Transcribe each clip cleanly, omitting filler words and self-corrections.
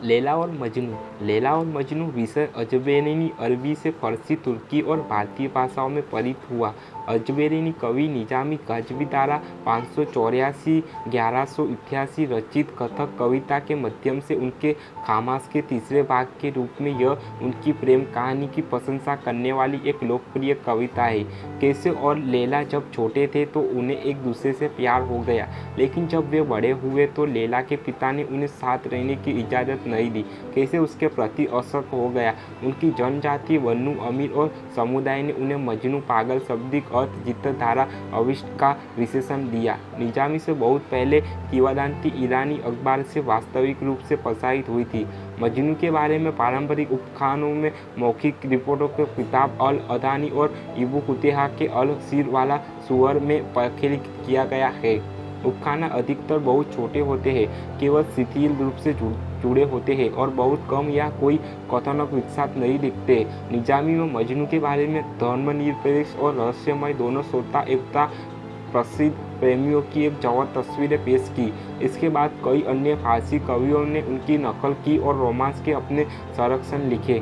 लैला और मजनू। लैला और मजनू विषय अजबेरिनी अरबी से फ़ारसी, तुर्की और भारतीय भाषाओं में परित हुआ। अजबेरिनी कवि निजामी गाजवी द्वारा 584-1188 रचित कथक कविता के माध्यम से उनके खामास के तीसरे भाग के रूप में यह उनकी प्रेम कहानी की प्रशंसा करने वाली एक लोकप्रिय कविता है। कैसे और लैला जब छोटे थे तो उन्हें एक दूसरे से प्यार हो गया, लेकिन जब वे बड़े हुए तो लैला के पिता ने उन्हें साथ रहने की इजाज़त नहीं दी। कैसे उसके प्रति अशक हो गया। उनकी जनजाति बन्नू अमीर और समुदाय ने उन्हें मजनू पागल शाब्दिक अर्थ जितधारा अविष्ट का विशेषण दिया। निजामी से बहुत पहले किंवदंती ईरानी अखबार से वास्तविक रूप से प्रसारित हुई थी। मजनू के बारे में पारंपरिक उपख्यानों में मौखिक रिपोर्टों के किताब अल अदानी और इबू कुतेहा के अल सीर वाला सुअर में प्रलिखित किया गया है। उपख्यान अधिकतर बहुत छोटे होते हैं, केवल शिथिल रूप से जुड़े होते हैं और बहुत कम या कोई कथानक विकसित नहीं दिखते। निजामी में मजनू के बारे में धर्मनिरपेक्ष और रहस्यमय दोनों श्रोता एवं प्रसिद्ध प्रेमियों की एक जवाब तस्वीरें पेश की। इसके बाद कई अन्य फारसी कवियों ने उनकी नकल की और रोमांस के अपने संरक्षण लिखे।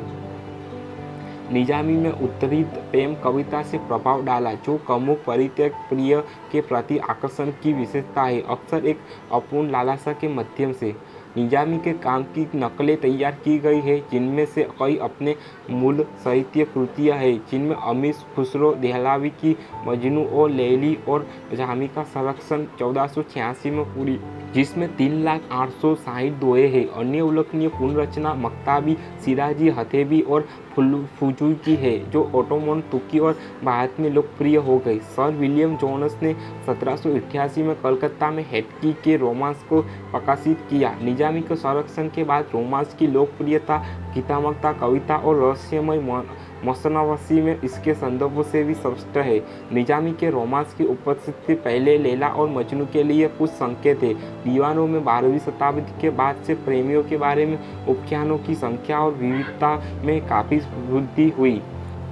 निजामी में उत्तरी प्रेम कविता से प्रभाव डाला, जो कामुक परित्यक्त प्रिय के प्रति आकर्षण की विशेषता है, अक्सर एक अपूर्ण लालसा के माध्यम से। निजामी के काम की नकलें तैयार की गई हैं, जिनमें से कई अपने मूल साहित्य कृतियाँ हैं, जिनमें अमीर खुसरो देहलवी की मजनू और लैली और जामी का संरक्षण 1486 में पूरी, जिसमें 3,08,60 दोहे हैं। अन्य उल्लेखनीय पुनर्रचना मक्ताबी, सिराजी, हथेबी और फुजूल की है, जो ओटोमन, तुर्की और भारत में लोकप्रिय हो गई। सर विलियम जोन्स ने 1788 में कलकत्ता में हेटकी के रोमांस को प्रकाशित किया। निजामी के संरक्षण के बाद रोमांस की लोकप्रियता गीतात्मकता, कविता और रहस्यमय मसनवसी में इसके संदर्भों से भी स्पष्ट है। निजामी के रोमांस की उपस्थिति पहले लैला और मजनू के लिए कुछ संकेत है। दीवानों में 12वीं शताब्दी के बाद से प्रेमियों के बारे में उपख्यानों की संख्या और विविधता में काफ़ी वृद्धि हुई।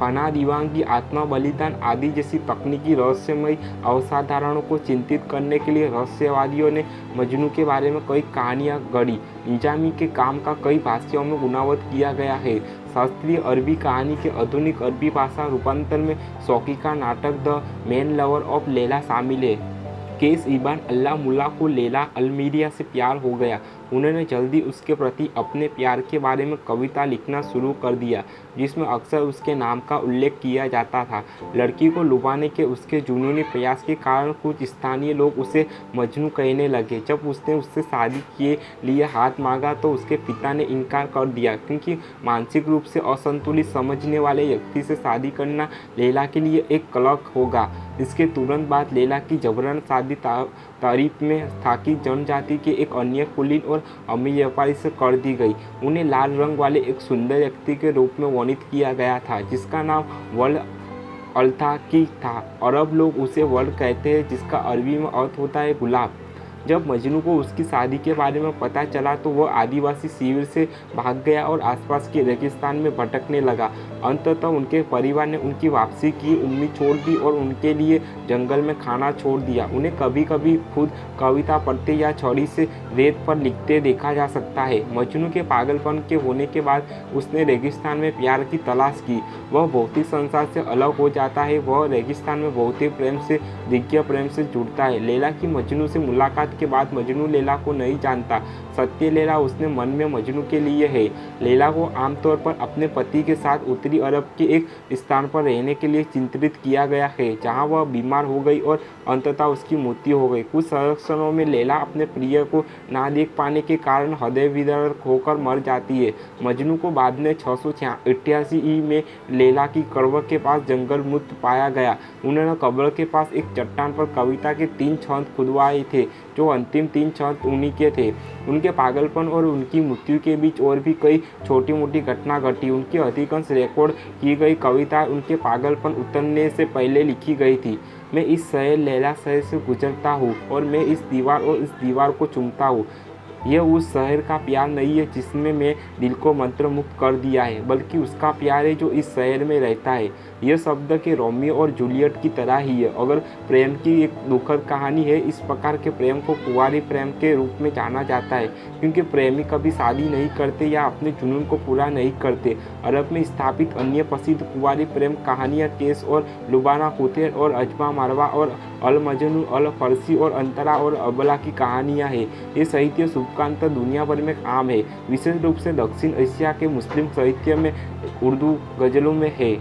पनाह दीवानगी, आत्मा बलिदान आदि जैसी तकनीकी रहस्यमय अवधारणाओं को चिंतित करने के लिए रहस्यवादियों ने मजनू के बारे में कई कहानियाँ गढ़ी। निजामी के काम का कई भाषाओं में अनुवाद किया गया है। शास्त्रीय अरबी कहानी के आधुनिक अरबी भाषा रूपांतर में शौकी का नाटक the man lover of Laila शामिल है। केस इबान अल्लाह मुल्ला को लैला अलमीरिया से प्यार हो गया। उन्होंने जल्दी उसके प्रति अपने प्यार के बारे में कविता लिखना शुरू कर दिया, जिसमें अक्सर उसके नाम का उल्लेख किया जाता था। लड़की को लुभाने के उसके जुनूनी प्रयास के कारण कुछ स्थानीय लोग उसे मजनू कहने लगे। जब उसने उससे शादी के लिए हाथ मांगा तो उसके पिता ने इनकार कर दिया, क्योंकि मानसिक रूप से असंतुलित समझने वाले व्यक्ति से शादी करना लैला के लिए एक कलंक होगा। इसके तुरंत बाद लैला की जबरन शादी तारीफ में थाकी जनजाति के एक अन्य कुलीन और अमीर व्यापारी से कर दी गई। उन्हें लाल रंग वाले एक सुंदर व्यक्ति के रूप में वर्णित किया गया था, जिसका नाम वल्द अल्ताकी था। अरब लोग उसे वल्द कहते हैं, जिसका अरबी में अर्थ होता है गुलाब। जब मजनू को उसकी शादी के बारे में पता चला तो वह आदिवासी शिविर से भाग गया और आसपास के रेगिस्तान में भटकने लगा। अंततः उनके परिवार ने उनकी वापसी की उम्मीद छोड़ दी और उनके लिए जंगल में खाना छोड़ दिया। उन्हें कभी कभी खुद कविता पढ़ते या छड़ी से रेत पर लिखते देखा जा सकता है। मजनू के पागलपन के होने के बाद उसने रेगिस्तान में प्यार की तलाश की। वह भौतिक संसार से अलग हो जाता है। वह रेगिस्तान में भौतिक प्रेम से दिव्य प्रेम से जुड़ता है। लैला की मजनू से मुलाकात के बाद मजनू लैला को नहीं जानता। सत्य लैला उसने मन में मजनू के लिए है। लैला को आमतौर पर अपने पति के साथ उत्तरी अरब के एक स्थान पर रहने के लिए चित्रित किया गया है, जहां वह बीमार हो गई और अंततः उसकी मृत्यु हो गई। कुछ संरक्षणों में लैला अपने प्रिय को ना देख पाने के कारण हृदय विदारक होकर मर जाती है। मजनू को बाद में 688 में लैला की कब्र के पास जंगल मुक्त पाया गया। उन्होंने कब्र के पास एक चट्टान पर कविता के 3 छंद खुदवाए थे, जो अंतिम 3 छंद उन्हीं के थे। उनके पागलपन और उनकी मृत्यु के बीच और भी कई छोटी मोटी घटना घटी। उनकी अधिकांश रिकॉर्ड की गई कविता उनके पागलपन उतरने से पहले लिखी गई थी। मैं इस शहर लैला शहर से गुजरता हूँ और मैं इस दीवार और इस दीवार को चूमता हूँ। यह उस शहर का प्यार नहीं है जिसमें मैं दिल को मंत्रमुग्ध कर दिया है, बल्कि उसका प्यार है जो इस शहर में रहता है। यह शब्द के रोमियो और जूलियट की तरह ही है। अगर प्रेम की एक दुखद कहानी है, इस प्रकार के प्रेम को कुंवारी प्रेम के रूप में जाना जाता है, क्योंकि प्रेमी कभी शादी नहीं करते या अपने जुनून को पूरा नहीं करते। अरब में स्थापित अन्य प्रसिद्ध कुंवारी प्रेम कहानियाँ केस और लुबाना कुतैर और अजमा मरवा और अल मजनून अल फरसी और अंतरा और अबला की कहानियाँ हैं। ये साहित्य शुभकांत दुनिया भर में आम है, विशेष रूप से दक्षिण एशिया के मुस्लिम साहित्य में, उर्दू गज़लों में है।